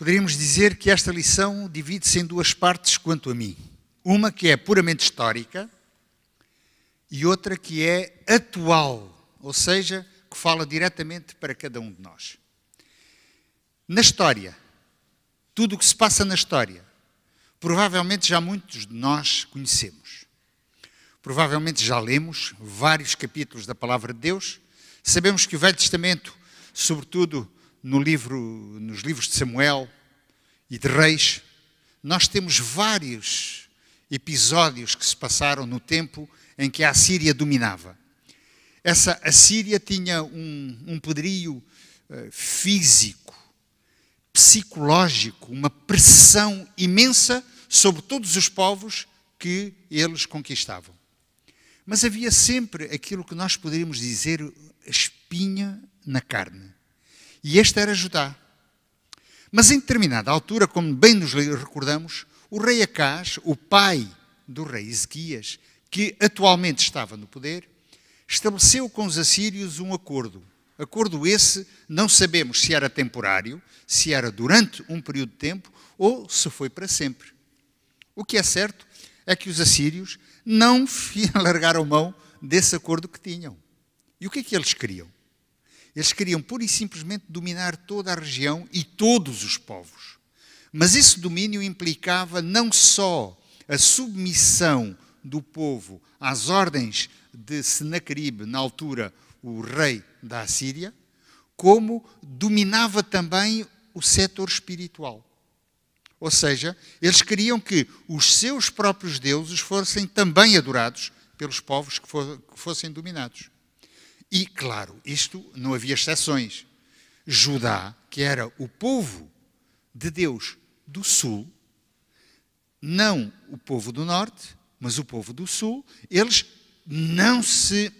Poderíamos dizer que esta lição divide-se em duas partes quanto a mim. Uma que é puramente histórica e outra que é atual, ou seja, que fala diretamente para cada um de nós. Na história, tudo o que se passa na história, provavelmente já muitos de nós conhecemos. Provavelmente já lemos vários capítulos da Palavra de Deus. Sabemos que o Velho Testamento, sobretudo nos livros de Samuel e de Reis, nós temos vários episódios que se passaram no tempo em que a Assíria dominava. Essa Assíria tinha um poderio físico, psicológico, uma pressão imensa sobre todos os povos que eles conquistavam. Mas havia sempre aquilo que nós poderíamos dizer a espinha na carne. E este era Judá. Mas em determinada altura, como bem nos recordamos, o rei Acás, o pai do rei Ezequias, que atualmente estava no poder, estabeleceu com os assírios um acordo. Acordo esse, não sabemos se era temporário, se era durante um período de tempo ou se foi para sempre. O que é certo é que os assírios não largaram mão desse acordo que tinham. E o que é que eles queriam? Eles queriam pura e simplesmente dominar toda a região e todos os povos. Mas esse domínio implicava não só a submissão do povo às ordens de Senaqueribe, na altura o rei da Assíria, como dominava também o setor espiritual. Ou seja, eles queriam que os seus próprios deuses fossem também adorados pelos povos que fossem dominados. E, claro, isto não havia exceções. Judá, que era o povo de Deus do sul, não o povo do norte, mas o povo do sul, eles não se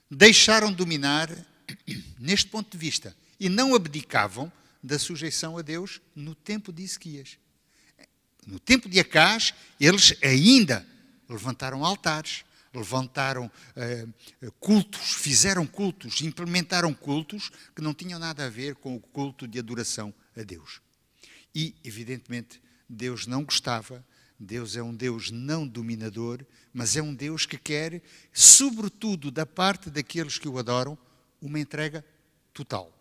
deixaram dominar neste ponto de vista e não abdicavam da sujeição a Deus no tempo de Ezequias. No tempo de Acás, eles ainda levantaram altares, levantaram cultos, fizeram cultos, implementaram cultos que não tinham nada a ver com o culto de adoração a Deus. E, evidentemente, Deus não gostava. Deus é um Deus não dominador, mas é um Deus que quer, sobretudo da parte daqueles que o adoram, uma entrega total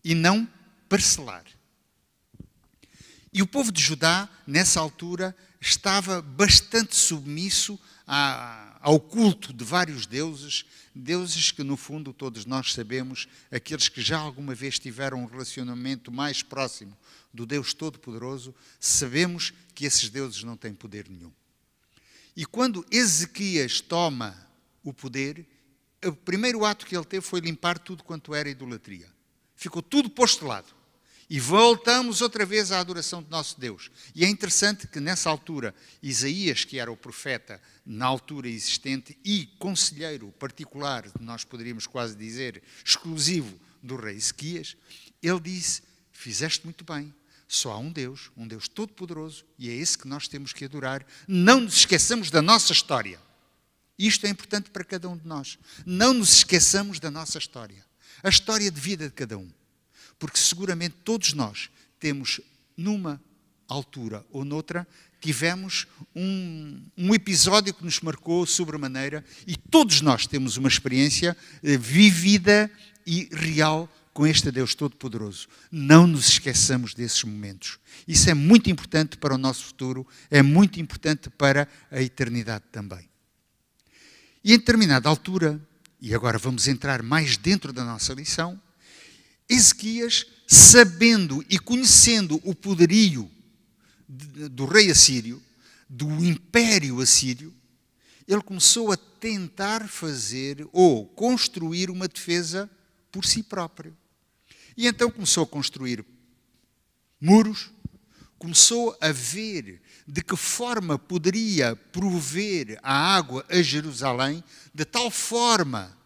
e não parcelar. E o povo de Judá, nessa altura, estava bastante submisso ao culto de vários deuses, deuses que, no fundo, todos nós sabemos, aqueles que já alguma vez tiveram um relacionamento mais próximo do Deus Todo-Poderoso, sabemos que esses deuses não têm poder nenhum. E quando Ezequias toma o poder, o primeiro ato que ele teve foi limpar tudo quanto era idolatria. Ficou tudo posto de lado. E voltamos outra vez à adoração do nosso Deus. E é interessante que nessa altura, Isaías, que era o profeta na altura existente e conselheiro particular, nós poderíamos quase dizer, exclusivo do rei Ezequias, ele disse, fizeste muito bem, só há um Deus todo-poderoso, e é esse que nós temos que adorar. Não nos esqueçamos da nossa história. Isto é importante para cada um de nós. Não nos esqueçamos da nossa história. A história de vida de cada um. Porque seguramente todos nós temos, numa altura ou noutra, tivemos um episódio que nos marcou sobremaneira e todos nós temos uma experiência vívida e real com este Deus Todo-Poderoso. Não nos esqueçamos desses momentos. Isso é muito importante para o nosso futuro, é muito importante para a eternidade também. E em determinada altura, e agora vamos entrar mais dentro da nossa lição, Ezequias, sabendo e conhecendo o poderio do rei assírio, do império assírio, ele começou a tentar fazer ou construir uma defesa por si próprio. E então começou a construir muros, começou a ver de que forma poderia prover a água a Jerusalém, de tal forma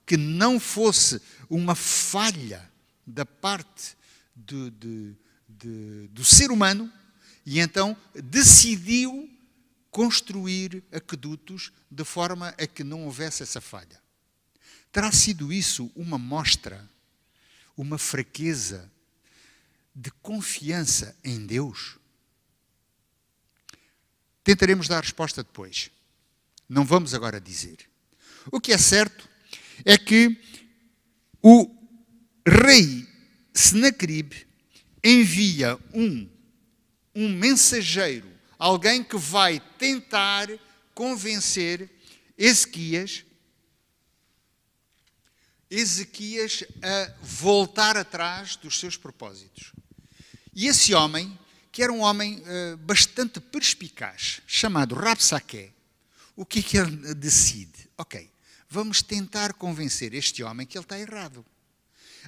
que não fosse uma falha da parte do ser humano, e então decidiu construir aquedutos de forma a que não houvesse essa falha. Terá sido isso uma mostra, uma fraqueza de confiança em Deus? Tentaremos dar a resposta depois. Não vamos agora dizer. O que é certo é que o rei Senaqueribe envia um mensageiro, alguém que vai tentar convencer Ezequias a voltar atrás dos seus propósitos. E esse homem, que era um homem bastante perspicaz, chamado Rabsaqué, o que é que ele decide? Ok, vamos tentar convencer este homem que ele está errado.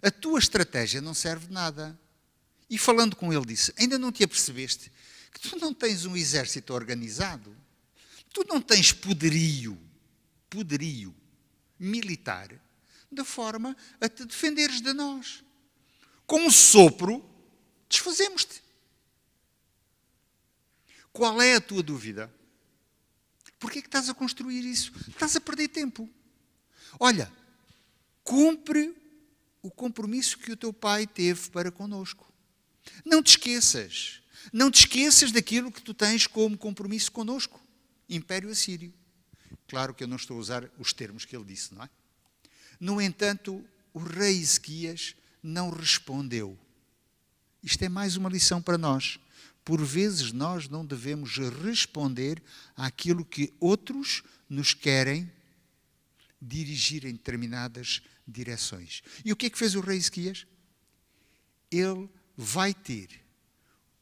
A tua estratégia não serve de nada. E falando com ele disse, ainda não te apercebeste que tu não tens um exército organizado? Tu não tens poderio militar, de forma a te defenderes de nós. Com um sopro, desfazemos-te. Qual é a tua dúvida? Porquê é que estás a construir isso? Estás a perder tempo. Olha, cumpre o compromisso que o teu pai teve para connosco. Não te esqueças. Não te esqueças daquilo que tu tens como compromisso connosco. Império Assírio. Claro que eu não estou a usar os termos que ele disse, não é? No entanto, o rei Ezequias não respondeu. Isto é mais uma lição para nós. Por vezes nós não devemos responder àquilo que outros nos querem dirigir em determinadas direções. E o que é que fez o rei Ezequias? Ele vai ter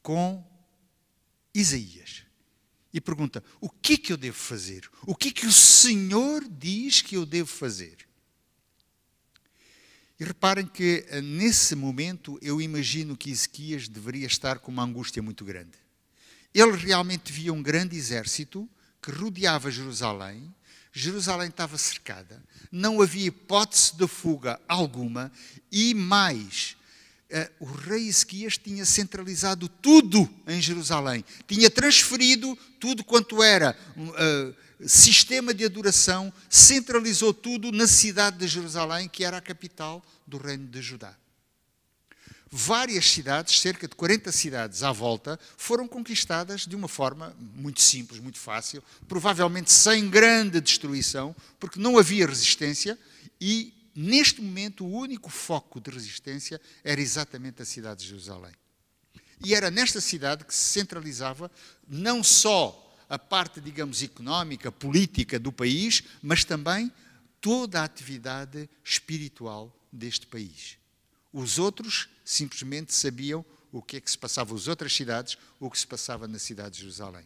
com Isaías e pergunta, o que é que eu devo fazer? O que é que o Senhor diz que eu devo fazer? E reparem que nesse momento eu imagino que Ezequias deveria estar com uma angústia muito grande. Ele realmente via um grande exército que rodeava Jerusalém. Jerusalém estava cercada, não havia hipótese de fuga alguma e mais, o rei Ezequias tinha centralizado tudo em Jerusalém, tinha transferido tudo quanto era sistema de adoração, centralizou tudo na cidade de Jerusalém, que era a capital do reino de Judá. Várias cidades, cerca de 40 cidades à volta, foram conquistadas de uma forma muito simples, muito fácil, provavelmente sem grande destruição, porque não havia resistência e, neste momento, o único foco de resistência era exatamente a cidade de Jerusalém. E era nesta cidade que se centralizava não só a parte, digamos, económica, política do país, mas também toda a atividade espiritual deste país. Os outros simplesmente sabiam o que é que se passava nas outras cidades, o que se passava na cidade de Jerusalém.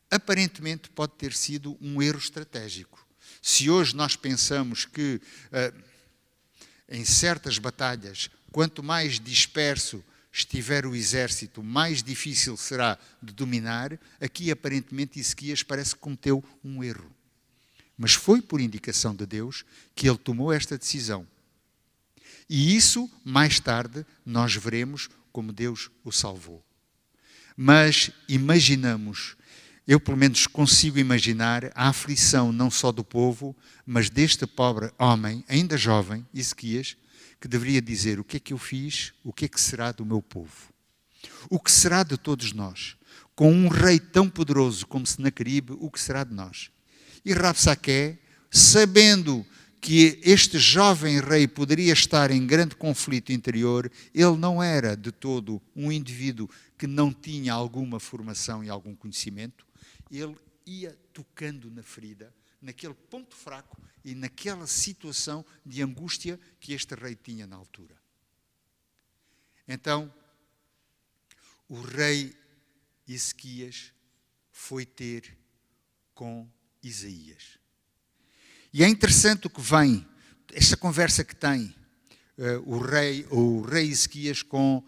Aparentemente pode ter sido um erro estratégico. Se hoje nós pensamos que em certas batalhas, quanto mais disperso estiver o exército, mais difícil será de dominar, aqui aparentemente Ezequias parece que cometeu um erro. Mas foi por indicação de Deus que ele tomou esta decisão. E isso, mais tarde, nós veremos como Deus o salvou. Mas imaginamos, eu pelo menos consigo imaginar a aflição não só do povo, mas deste pobre homem, ainda jovem, Ezequias, que deveria dizer, o que é que eu fiz, o que é que será do meu povo? O que será de todos nós? Com um rei tão poderoso como Senaqueribe, o que será de nós? E Rabsaqué, sabendo que este jovem rei poderia estar em grande conflito interior, ele não era de todo um indivíduo que não tinha alguma formação e algum conhecimento, ele ia tocando na ferida, naquele ponto fraco e naquela situação de angústia que este rei tinha na altura. Então, o rei Ezequias foi ter com Isaías. E é interessante o que vem, esta conversa que tem o rei Ezequias com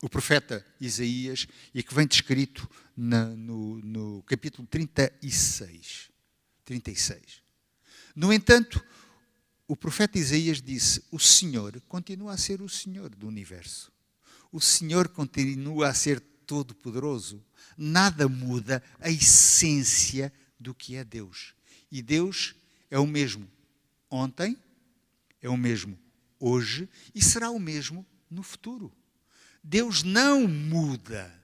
o profeta Isaías e que vem descrito no capítulo 36. No entanto, o profeta Isaías disse, o Senhor continua a ser o Senhor do universo. O Senhor continua a ser todo-poderoso. Nada muda a essência do que é Deus. E Deus é o mesmo ontem, é o mesmo hoje e será o mesmo no futuro. Deus não muda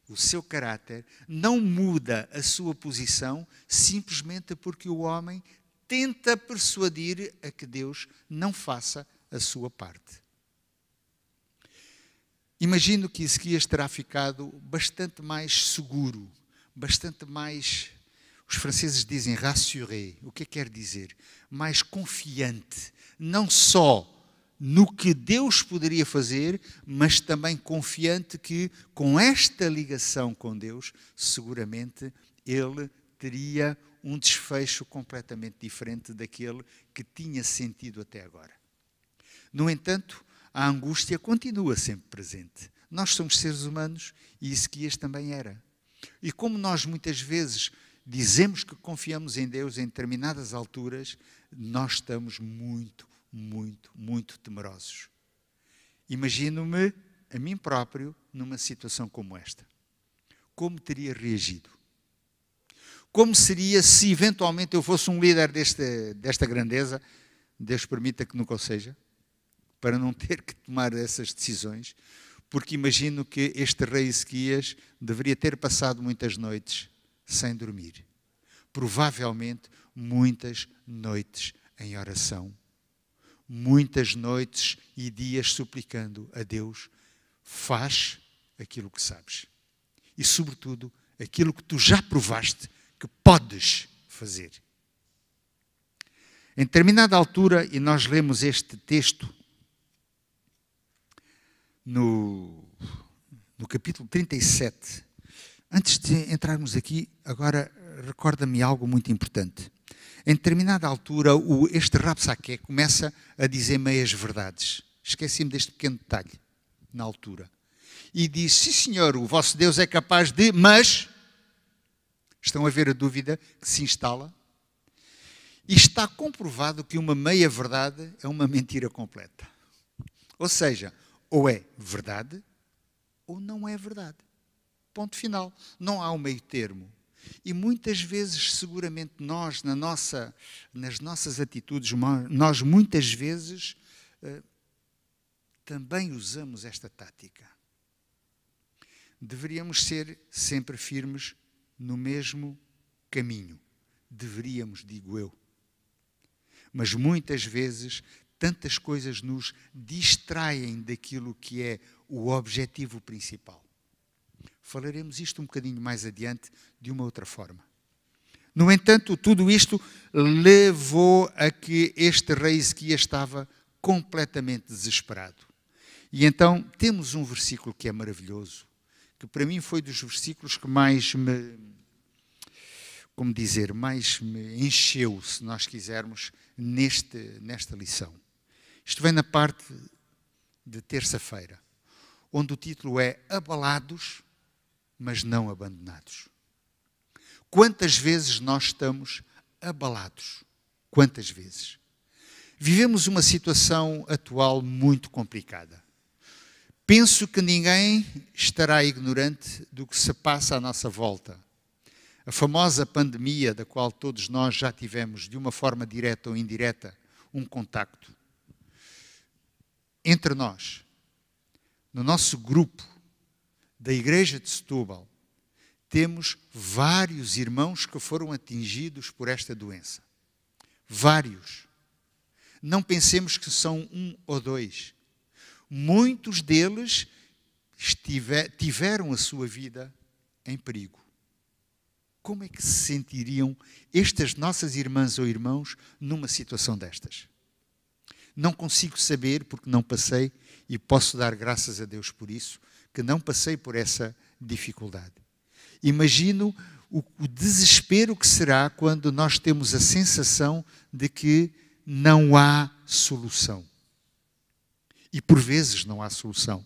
o seu caráter, não muda a sua posição, simplesmente porque o homem tenta persuadir a que Deus não faça a sua parte. Imagino que Ezequias terá ficado bastante mais seguro, bastante mais, os franceses dizem rassuré, o que quer dizer? Mais confiante, não só no que Deus poderia fazer, mas também confiante que com esta ligação com Deus, seguramente ele teria um desfecho completamente diferente daquele que tinha sentido até agora. No entanto, a angústia continua sempre presente. Nós somos seres humanos e Ezequias também era. E como nós muitas vezes dizemos que confiamos em Deus em determinadas alturas, nós estamos muito temerosos. Imagino-me a mim próprio numa situação como esta. Como teria reagido? Como seria se eventualmente eu fosse um líder desta grandeza, Deus permita que nunca o seja, para não ter que tomar essas decisões, porque imagino que este rei Ezequias deveria ter passado muitas noites sem dormir. Provavelmente muitas noites em oração. Muitas noites e dias suplicando a Deus, faz aquilo que sabes. E, sobretudo, aquilo que tu já provaste que podes fazer. Em determinada altura, e nós lemos este texto no capítulo 37. Antes de entrarmos aqui, agora recorda-me algo muito importante. Em determinada altura, este Rabsaqué começa a dizer meias verdades. Esqueci-me deste pequeno detalhe, na altura. E diz, sim senhor, o vosso Deus é capaz de, mas... Estão a ver a dúvida que se instala? E está comprovado que uma meia verdade é uma mentira completa. Ou seja, ou é verdade, ou não é verdade. Ponto final. Não há um meio termo. E muitas vezes, seguramente nós, nas nossas atitudes, nós muitas vezes também usamos esta tática. Deveríamos ser sempre firmes no mesmo caminho. Deveríamos, digo eu. Mas muitas vezes, tantas coisas nos distraem daquilo que é o objetivo principal. Falaremos isto um bocadinho mais adiante, de uma outra forma. No entanto, tudo isto levou a que este rei Ezequias estava completamente desesperado. E então, temos um versículo que é maravilhoso, que para mim foi dos versículos que mais me encheu, se nós quisermos, nesta lição. Isto vem na parte de terça-feira, onde o título é Abalados, mas não abandonados. Quantas vezes nós estamos abalados? Quantas vezes? Vivemos uma situação atual muito complicada. Penso que ninguém estará ignorante do que se passa à nossa volta. A famosa pandemia, da qual todos nós já tivemos, de uma forma direta ou indireta, um contacto. Entre nós, no nosso grupo da Igreja de Setúbal, temos vários irmãos que foram atingidos por esta doença. Vários. Não pensemos que são um ou dois. Muitos deles tiveram a sua vida em perigo. Como é que se sentiriam estas nossas irmãs ou irmãos numa situação destas? Não consigo saber, porque não passei, e posso dar graças a Deus por isso, que não passei por essa dificuldade. Imagino o desespero que será quando nós temos a sensação de que não há solução. E por vezes não há solução.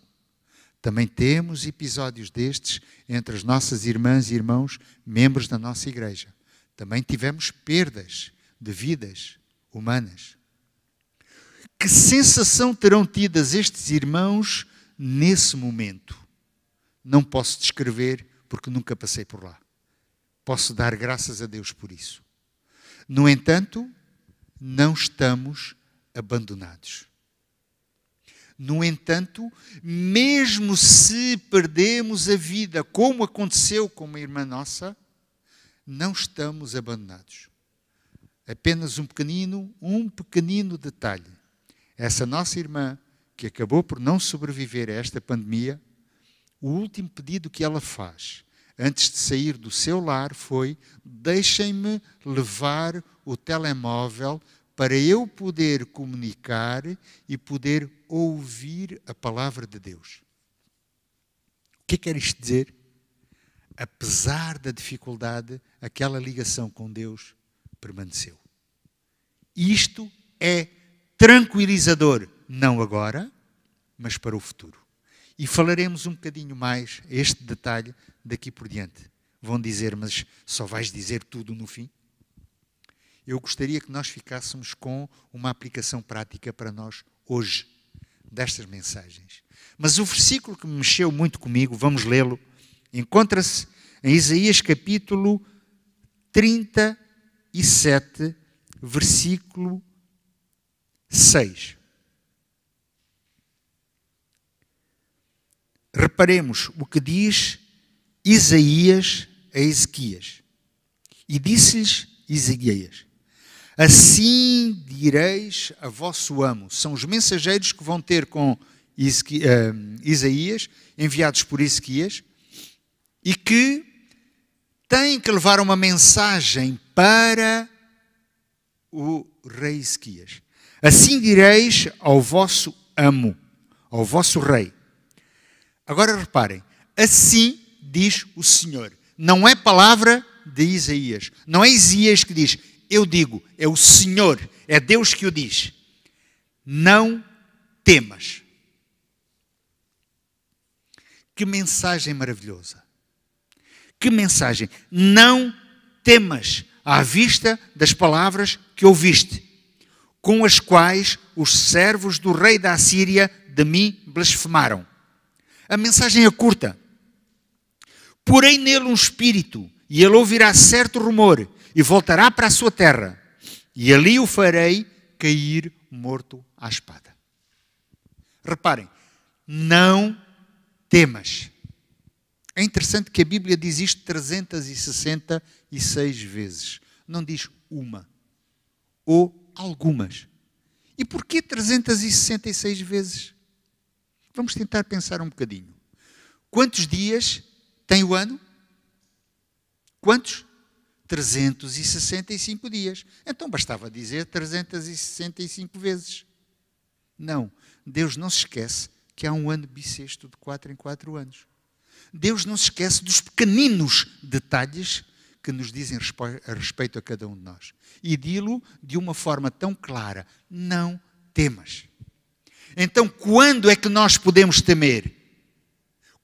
Também temos episódios destes entre as nossas irmãs e irmãos, membros da nossa igreja. Também tivemos perdas de vidas humanas. Que sensação terão tidas estes irmãos nesse momento? Não posso descrever porque nunca passei por lá. Posso dar graças a Deus por isso. No entanto, não estamos abandonados. No entanto, mesmo se perdemos a vida, como aconteceu com uma irmã nossa, não estamos abandonados. Apenas um pequenino detalhe. Essa nossa irmã, que acabou por não sobreviver a esta pandemia, o último pedido que ela faz, antes de sair do seu lar, foi: deixem-me levar o telemóvel para eu poder comunicar e poder ouvir a palavra de Deus. O que quer isto dizer? Apesar da dificuldade, aquela ligação com Deus permaneceu. Isto é tranquilizador, não agora, mas para o futuro. E falaremos um bocadinho mais este detalhe daqui por diante. Vão dizer, mas só vais dizer tudo no fim? Eu gostaria que nós ficássemos com uma aplicação prática para nós hoje, destas mensagens. Mas o versículo que mexeu muito comigo, vamos lê-lo, encontra-se em Isaías capítulo 37, versículo 6. Reparemos o que diz Isaías a Ezequias. E disse-lhes Isaías: assim direis a vosso amo. São os mensageiros que vão ter com Isaías, enviados por Ezequias, e que têm que levar uma mensagem para o rei Ezequias. Assim direis ao vosso amo, ao vosso rei. Agora reparem, assim diz o Senhor. Não é palavra de Isaías. Não é Isaías que diz, eu digo, é o Senhor, é Deus que o diz. Não temas. Que mensagem maravilhosa. Que mensagem. Não temas à vista das palavras que ouviste, com as quais os servos do rei da Assíria de mim blasfemaram. A mensagem é curta. Porém nele um espírito, e ele ouvirá certo rumor, e voltará para a sua terra, e ali o farei cair morto à espada. Reparem, não temas. É interessante que a Bíblia diz isto 366 vezes. Não diz uma, ou algumas. E porquê 366 vezes? Vamos tentar pensar um bocadinho. Quantos dias tem o ano? Quantos? 365 dias. Então bastava dizer 365 vezes. Não. Deus não se esquece que há um ano bissexto de 4 em 4 anos. Deus não se esquece dos pequeninos detalhes que nos dizem a respeito a cada um de nós. E dilo de uma forma tão clara. Não temas. Então, quando é que nós podemos temer?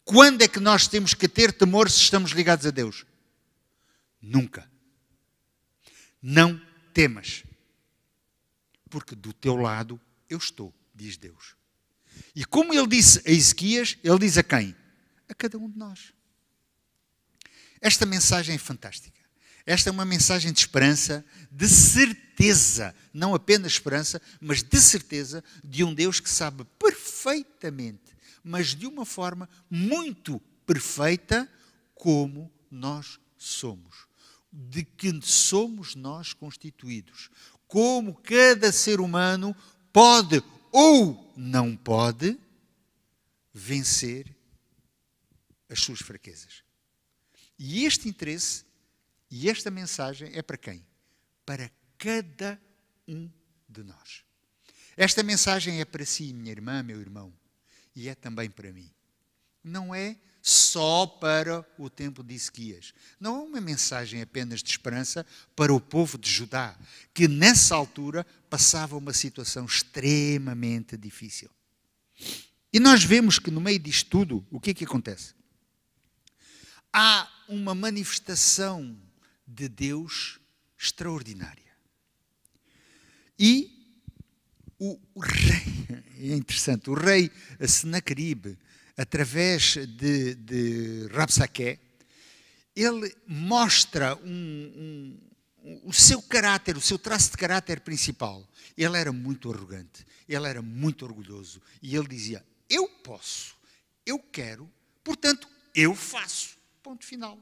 Quando é que nós temos que ter temor se estamos ligados a Deus? Nunca. Não temas. Porque do teu lado eu estou, diz Deus. E como ele disse a Ezequias, ele diz a quem? A cada um de nós. Esta mensagem é fantástica. Esta é uma mensagem de esperança, de certeza, não apenas esperança, mas de certeza de um Deus que sabe perfeitamente, mas de uma forma muito perfeita, como nós somos. De que somos nós constituídos. Como cada ser humano pode ou não pode vencer as suas fraquezas. E este interesse e esta mensagem é para quem? Para cada um de nós. Esta mensagem é para si, minha irmã, meu irmão, e é também para mim. Não é só para o tempo de Ezequias. Não é uma mensagem apenas de esperança para o povo de Judá, que nessa altura passava uma situação extremamente difícil. E nós vemos que no meio disto tudo, o que é que acontece? Há uma manifestação de Deus extraordinária. E o rei, é interessante, o rei Senaqueribe, através de Rabsaqué, ele mostra o seu caráter, o seu traço de caráter principal, ele era muito arrogante, ele era muito orgulhoso. E ele dizia, eu posso, eu quero, portanto, eu faço. Ponto final.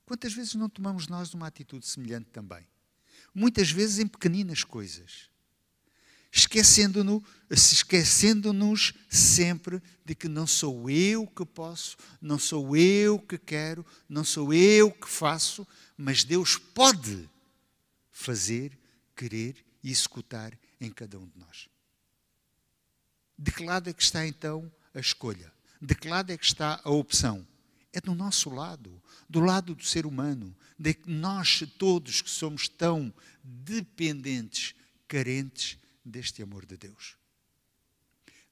Quantas vezes não tomamos nós uma atitude semelhante também? Muitas vezes em pequeninas coisas. Esquecendo-nos sempre de que não sou eu que posso, não sou eu que quero, não sou eu que faço, mas Deus pode fazer, querer e executar em cada um de nós. De que lado é que está então a escolha? De que lado é que está a opção? É do nosso lado, do lado do ser humano, de nós todos que somos tão dependentes, carentes deste amor de Deus.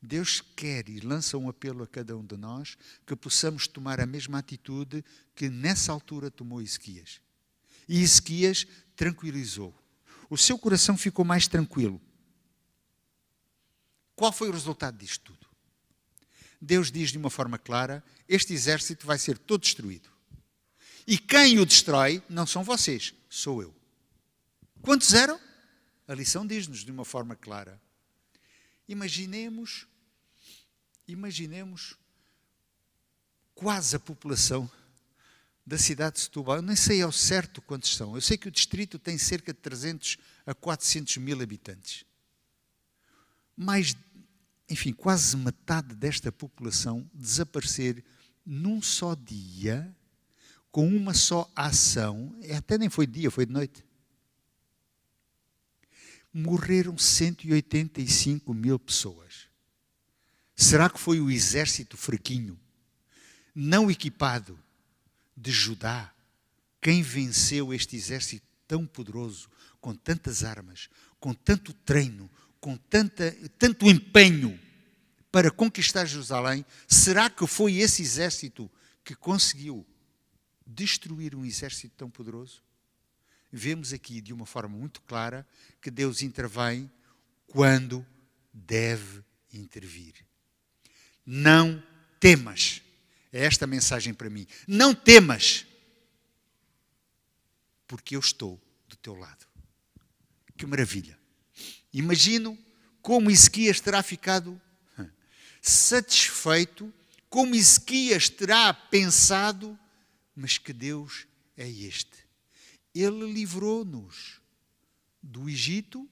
Deus quer e lança um apelo a cada um de nós que possamos tomar a mesma atitude que nessa altura tomou Ezequias. E Ezequias tranquilizou. O seu coração ficou mais tranquilo. Qual foi o resultado disto tudo? Deus diz de uma forma clara, este exército vai ser todo destruído. E quem o destrói não são vocês, sou eu. Quantos eram? A lição diz-nos de uma forma clara. Imaginemos quase a população da cidade de Setúbal. Eu nem sei ao certo quantos são. Eu sei que o distrito tem cerca de 300 a 400 mil habitantes. Mas, enfim, quase metade desta população desaparecer num só dia, com uma só ação, até nem foi de dia, foi de noite. Morreram 185 mil pessoas. Será que foi o exército fraquinho, não equipado, de Judá, quem venceu este exército tão poderoso, com tantas armas, com tanto treino, com tanto empenho para conquistar Jerusalém? Será que foi esse exército que conseguiu destruir um exército tão poderoso? Vemos aqui de uma forma muito clara que Deus intervém quando deve intervir. Não temas. É esta a mensagem para mim. Não temas, porque eu estou do teu lado. Que maravilha. Imagino como Ezequias terá ficado satisfeito, como Ezequias terá pensado, mas que Deus é este. Ele livrou-nos do Egito,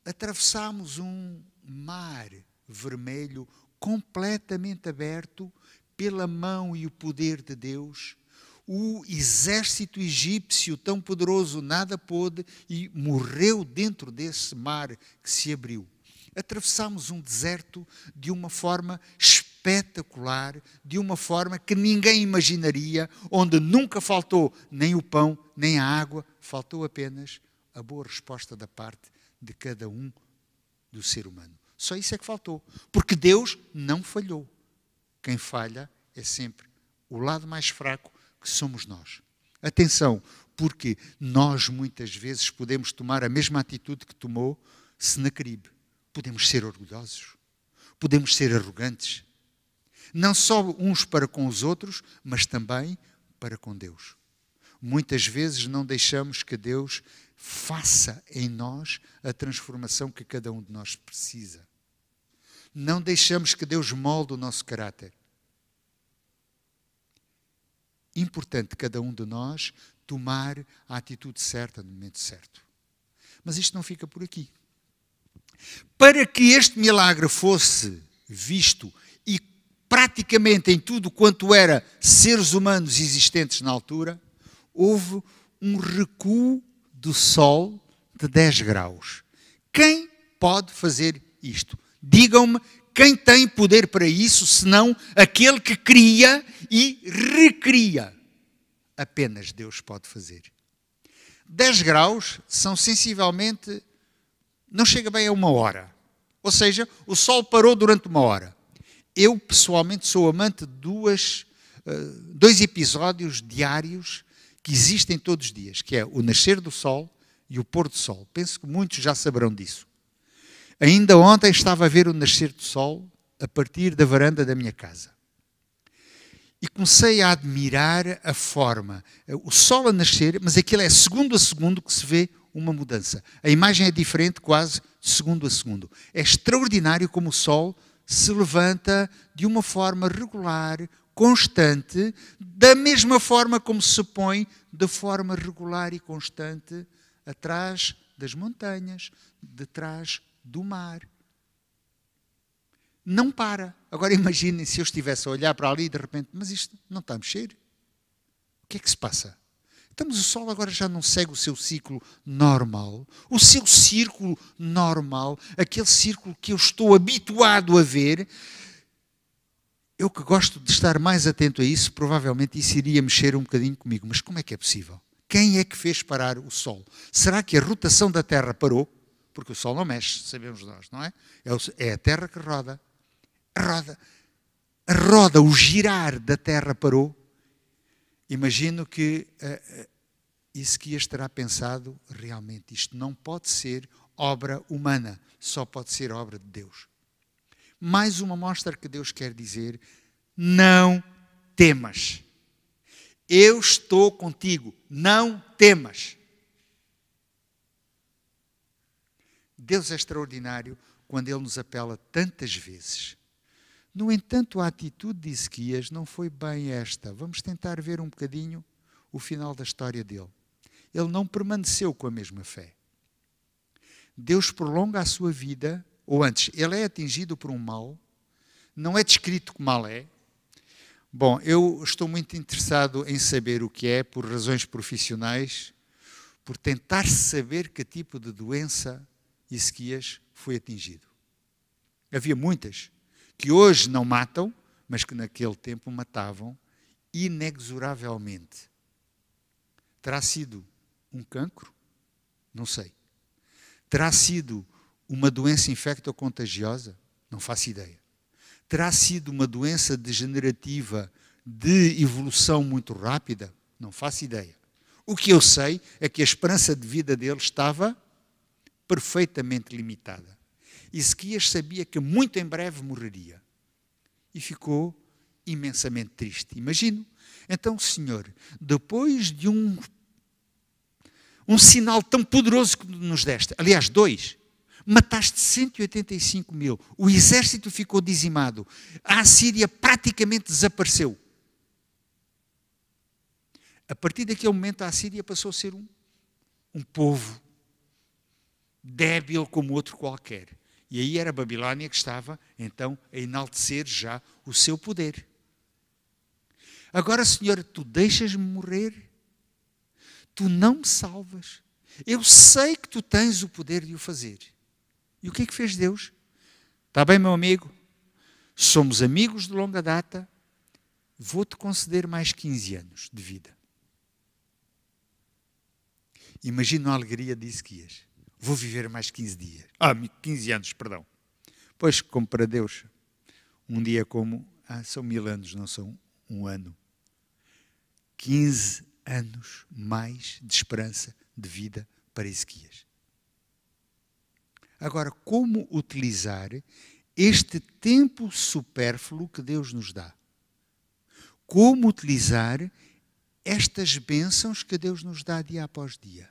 atravessámos um mar vermelho completamente aberto pela mão e o poder de Deus. O exército egípcio tão poderoso nada pôde e morreu dentro desse mar que se abriu. Atravessámos um deserto de uma forma espetacular, de uma forma que ninguém imaginaria, onde nunca faltou nem o pão, nem a água, faltou apenas a boa resposta da parte de cada um do ser humano. Só isso é que faltou, porque Deus não falhou. Quem falha é sempre o lado mais fraco, que somos nós. Atenção, porque nós muitas vezes podemos tomar a mesma atitude que tomou Senaqueribe. Podemos ser orgulhosos, podemos ser arrogantes, não só uns para com os outros, mas também para com Deus. Muitas vezes não deixamos que Deus faça em nós a transformação que cada um de nós precisa. Não deixamos que Deus molde o nosso caráter. Importante cada um de nós tomar a atitude certa no momento certo. Mas isto não fica por aqui. Para que este milagre fosse visto e praticamente em tudo quanto era seres humanos existentes na altura, houve um recuo do sol de 10 graus. Quem pode fazer isto? Digam-me, quem tem poder para isso, senão aquele que cria e recria? Apenas Deus pode fazer. 10 graus são sensivelmente, não chega bem a 1 hora. Ou seja, o sol parou durante 1 hora. Eu, pessoalmente, sou amante de dois episódios diários que existem todos os dias, que é o nascer do sol e o pôr do sol. Penso que muitos já saberão disso. Ainda ontem estava a ver o nascer do sol a partir da varanda da minha casa. e comecei a admirar a forma, o sol a nascer, mas aquilo é segundo a segundo que se vê uma mudança. A imagem é diferente quase de segundo a segundo. É extraordinário como o sol se levanta de uma forma regular, constante, da mesma forma como se põe de forma regular e constante atrás das montanhas, detrás do mar. Não para. Agora imaginem se eu estivesse a olhar para ali e de repente, mas isto não está a mexer. O que é que se passa? Então, mas o Sol agora já não segue o seu ciclo normal, o seu círculo normal, aquele círculo que eu estou habituado a ver. Eu que gosto de estar mais atento a isso, provavelmente isso iria mexer um bocadinho comigo. Mas como é que é possível? Quem é que fez parar o Sol? Será que a rotação da Terra parou? Porque o Sol não mexe, sabemos nós, não é? É a Terra que roda. A roda, o girar da Terra parou. Imagino que Ezequias terá pensado, realmente, isto não pode ser obra humana, só pode ser obra de Deus. Mais uma mostra que Deus quer dizer, não temas. Eu estou contigo, não temas. Deus é extraordinário quando Ele nos apela tantas vezes. No entanto, a atitude de Ezequias não foi bem esta. Vamos tentar ver um bocadinho o final da história dele. Ele não permaneceu com a mesma fé. Deus prolonga a sua vida, ou antes, ele é atingido por um mal, não é descrito que mal é. Bom, eu estou muito interessado em saber o que é, por razões profissionais, por tentar saber que tipo de doença Ezequias foi atingido. Havia muitas que hoje não matam, mas que naquele tempo matavam inexoravelmente. Terá sido um cancro? Não sei. Terá sido uma doença infecto-contagiosa? Não faço ideia. Terá sido uma doença degenerativa de evolução muito rápida? Não faço ideia. O que eu sei é que a esperança de vida dele estava perfeitamente limitada. Ezequias sabia que muito em breve morreria e ficou imensamente triste. Imagino. Então, Senhor, depois de um sinal tão poderoso que nos deste, aliás, 2, mataste 185 mil, o exército ficou dizimado, a Assíria praticamente desapareceu. A partir daquele momento, a Assíria passou a ser um povo débil como outro qualquer. E aí era a Babilónia que estava, então, a enaltecer já o seu poder. Agora, Senhor, tu deixas-me morrer? Tu não me salvas? Eu sei que tu tens o poder de o fazer. E o que é que fez Deus? Está bem, meu amigo? Somos amigos de longa data. Vou-te conceder mais 15 anos de vida. Imagina a alegria de Ezequias. Vou viver mais 15 anos, perdão. Pois, como para Deus, um dia como... são 1000 anos, não são um ano. 15 anos mais de esperança de vida para Ezequias. Agora, como utilizar este tempo supérfluo que Deus nos dá? Como utilizar estas bênçãos que Deus nos dá dia após dia?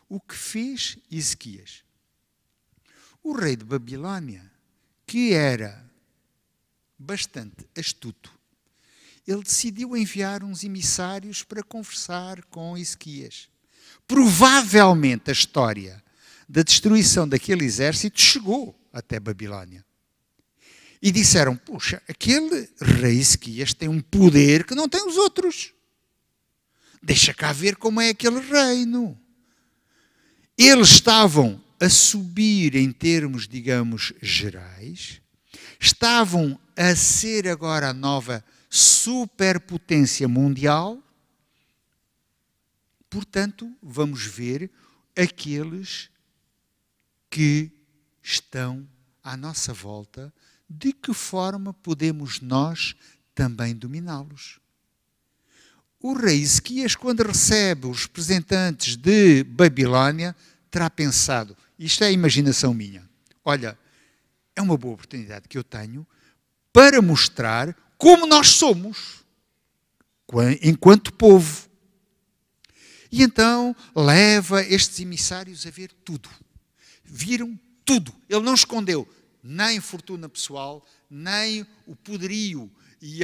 O que fez Ezequias? O rei de Babilónia, que era bastante astuto, ele decidiu enviar uns emissários para conversar com Ezequias. Provavelmente a história da destruição daquele exército chegou até Babilónia. E disseram, puxa, aquele rei Ezequias tem um poder que não tem os outros. Deixa cá ver como é aquele reino. Eles estavam a subir em termos, digamos, gerais, estavam a ser agora a nova superpotência mundial. Portanto, vamos ver aqueles que estão à nossa volta, de que forma podemos nós também dominá-los. O rei Ezequias, quando recebe os representantes de Babilónia, terá pensado, isto é a imaginação minha, olha, é uma boa oportunidade que eu tenho para mostrar como nós somos. enquanto povo. E então leva estes emissários a ver tudo. Viram tudo. Ele não escondeu nem fortuna pessoal, nem o poderio e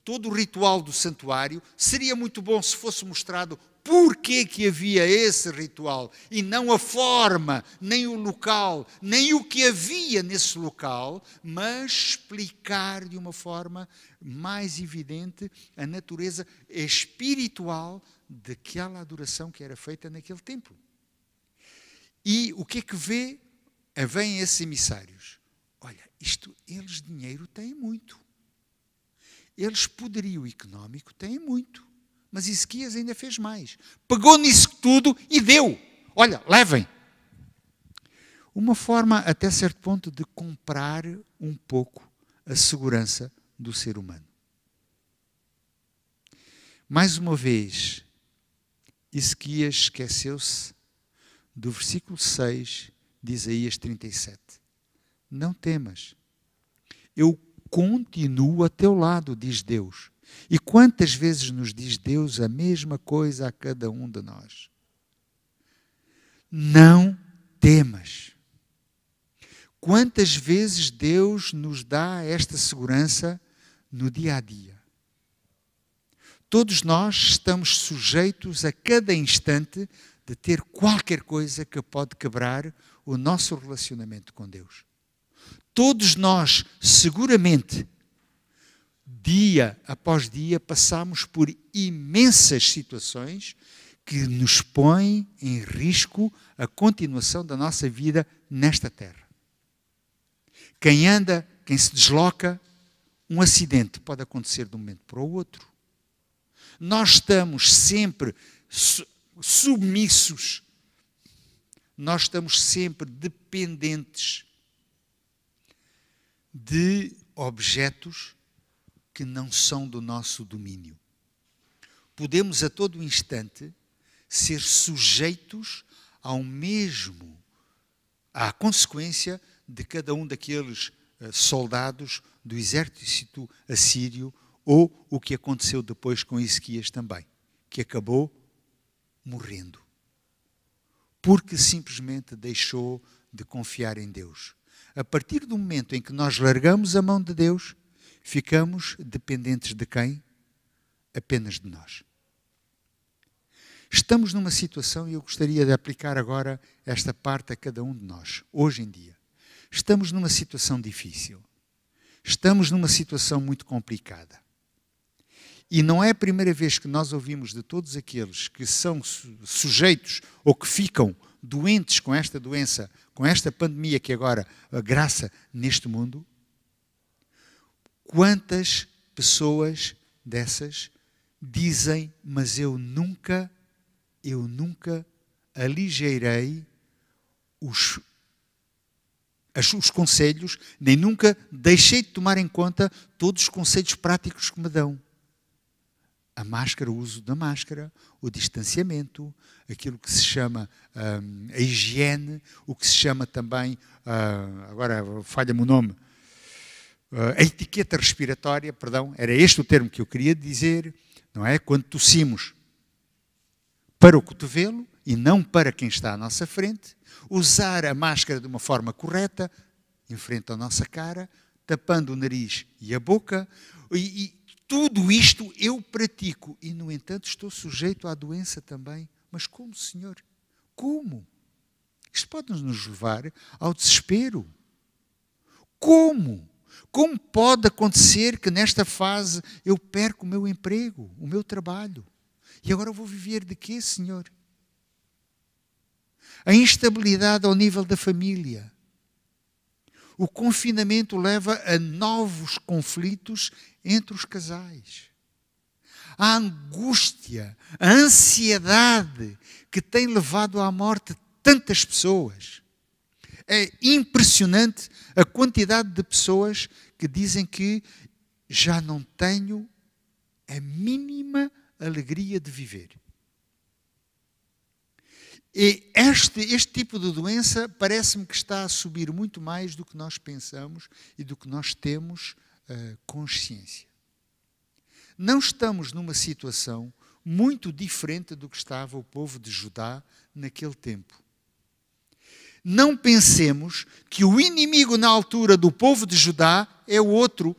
todo o ritual do santuário. Seria muito bom se fosse mostrado porque que havia esse ritual e não a forma, nem o local, nem o que havia nesse local, mas explicar de uma forma mais evidente a natureza espiritual daquela adoração que era feita naquele templo. E o que é que vê? Vêm esses emissários. Olha, eles dinheiro têm muito. Eles poderio económico têm muito. Mas Ezequias ainda fez mais. Pegou nisso tudo e deu. Olha, levem. Uma forma, até certo ponto, de comprar um pouco a segurança do ser humano. Mais uma vez, Ezequias esqueceu-se do versículo 6 de Isaías 37. Não temas. Eu continuo a teu lado, diz Deus. E quantas vezes nos diz Deus a mesma coisa a cada um de nós? Não temas. Quantas vezes Deus nos dá esta segurança no dia a dia? Todos nós estamos sujeitos a cada instante de ter qualquer coisa que pode quebrar o nosso relacionamento com Deus. Todos nós, seguramente, dia após dia, passamos por imensas situações que nos põem em risco a continuação da nossa vida nesta terra. Quem anda, quem se desloca, um acidente pode acontecer de um momento para o outro. Nós estamos sempre submissos. Nós estamos sempre dependentes de objetos que não são do nosso domínio. Podemos a todo instante ser sujeitos à consequência de cada um daqueles soldados do exército assírio, ou o que aconteceu depois com Ezequias também, que acabou morrendo, porque simplesmente deixou de confiar em Deus. A partir do momento em que nós largamos a mão de Deus, ficamos dependentes de quem? Apenas de nós. Estamos numa situação, e eu gostaria de aplicar agora esta parte a cada um de nós, hoje em dia. Estamos numa situação difícil. Estamos numa situação muito complicada. E não é a primeira vez que nós ouvimos de todos aqueles que são sujeitos ou que ficam doentes com esta doença, com esta pandemia que agora graça neste mundo. Quantas pessoas dessas dizem, mas eu nunca aligeirei os conselhos, nem nunca deixei de tomar em conta todos os conselhos práticos que me dão. A máscara, o uso da máscara, o distanciamento, aquilo que se chama a higiene, o que se chama também, agora falha-me o nome, a etiqueta respiratória, perdão, era este o termo que eu queria dizer, não é? Quando tossimos para o cotovelo e não para quem está à nossa frente, usar a máscara de uma forma correta, em frente à nossa cara, tapando o nariz e a boca, e tudo isto eu pratico e, no entanto, estou sujeito à doença também. Mas como, Senhor? Como? Isto pode nos levar ao desespero. Como? Como pode acontecer que nesta fase eu perco o meu emprego, o meu trabalho? E agora eu vou viver de quê, Senhor? A instabilidade ao nível da família. O confinamento leva a novos conflitos entre os casais. A angústia, a ansiedade que tem levado à morte tantas pessoas. É impressionante a quantidade de pessoas que dizem que já não tenho a mínima alegria de viver. E este tipo de doença parece-me que está a subir muito mais do que nós pensamos e do que nós temos consciência. não estamos numa situação muito diferente do que estava o povo de Judá naquele tempo. Não pensemos que o inimigo na altura do povo de Judá é o outro,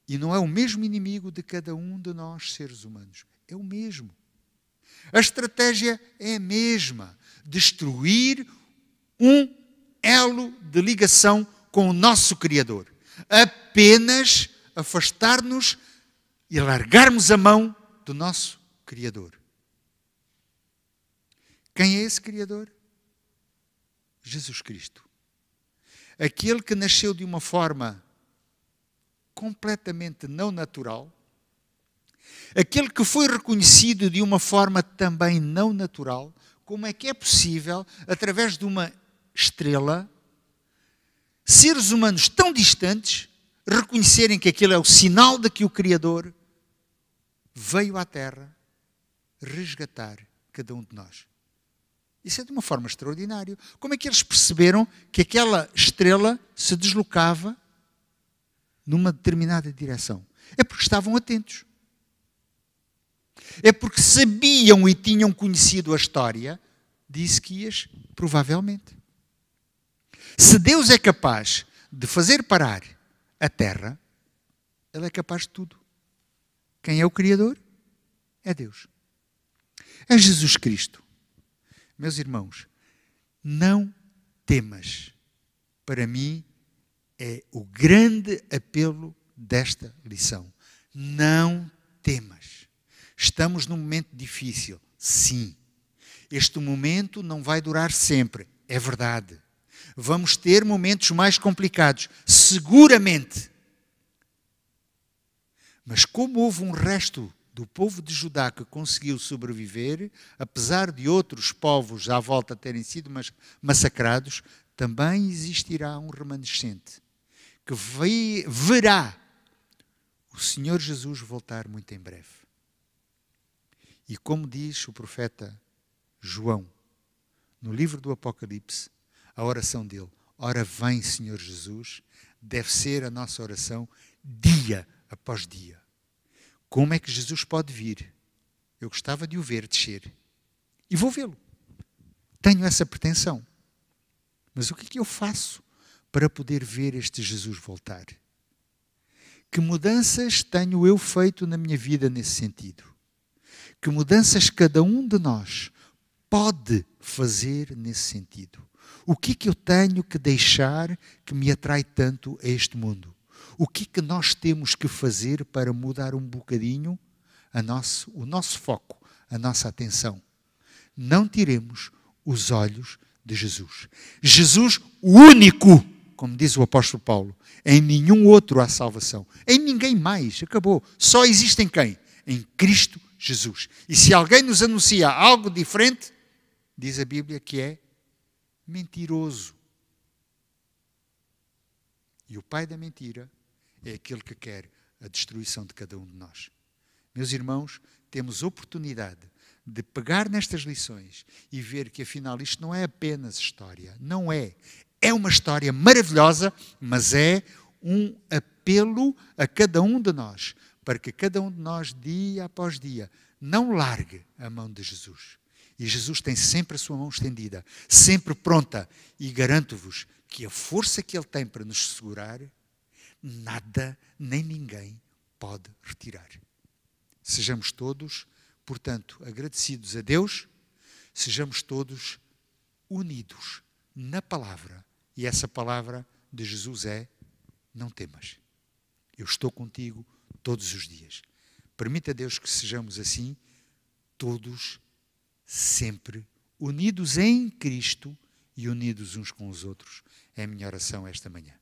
e não é o mesmo inimigo de cada um de nós, seres humanos. É o mesmo. A estratégia é a mesma. Destruir um elo de ligação com o nosso Criador. Apenas afastar-nos e largarmos a mão do nosso Criador. Quem é esse Criador? Jesus Cristo. Aquele que nasceu de uma forma completamente não natural, aquele que foi reconhecido de uma forma também não natural. Como é que é possível, através de uma estrela, seres humanos tão distantes reconhecerem que aquilo é o sinal de que o Criador veio à Terra resgatar cada um de nós? Isso é de uma forma extraordinária. Como é que eles perceberam que aquela estrela se deslocava numa determinada direção? É porque estavam atentos. É porque sabiam e tinham conhecido a história de Ezequias, provavelmente. Se Deus é capaz de fazer parar a terra, Ele é capaz de tudo. Quem é o Criador? É Deus. É Jesus Cristo. Meus irmãos, não temas. Para mim, é o grande apelo desta lição. Não temas. Estamos num momento difícil, sim. Este momento não vai durar sempre, é verdade. Vamos ter momentos mais complicados, seguramente. Mas como houve um resto do povo de Judá que conseguiu sobreviver, apesar de outros povos à volta terem sido massacrados, também existirá um remanescente que verá o Senhor Jesus voltar muito em breve. E como diz o profeta João, no livro do Apocalipse, a oração dele, ora vem Senhor Jesus, deve ser a nossa oração dia após dia. Como é que Jesus pode vir? Eu gostava de o ver descer. E vou vê-lo. Tenho essa pretensão. Mas o que é que eu faço para poder ver este Jesus voltar? Que mudanças tenho eu feito na minha vida nesse sentido? Que mudanças cada um de nós pode fazer nesse sentido? O que é que eu tenho que deixar que me atrai tanto a este mundo? O que é que nós temos que fazer para mudar um bocadinho o nosso foco, a nossa atenção? Não tiremos os olhos de Jesus. Jesus, o único, como diz o apóstolo Paulo, em nenhum outro há salvação. Em ninguém mais, acabou. Só existe em quem? Em Cristo Jesus. E se alguém nos anuncia algo diferente, diz a Bíblia que é mentiroso. E o pai da mentira é aquele que quer a destruição de cada um de nós. Meus irmãos, temos oportunidade de pegar nestas lições e ver que afinal isto não é apenas história. Não é. É uma história maravilhosa, mas é um apelo a cada um de nós, para que cada um de nós, dia após dia, não largue a mão de Jesus. E Jesus tem sempre a sua mão estendida, sempre pronta. E garanto-vos que a força que Ele tem para nos segurar, nada nem ninguém pode retirar. Sejamos todos, portanto, agradecidos a Deus, sejamos todos unidos na palavra. E essa palavra de Jesus é: não temas. Eu estou contigo todos os dias. Permita a Deus que sejamos assim, todos, sempre, unidos em Cristo e unidos uns com os outros. É a minha oração esta manhã.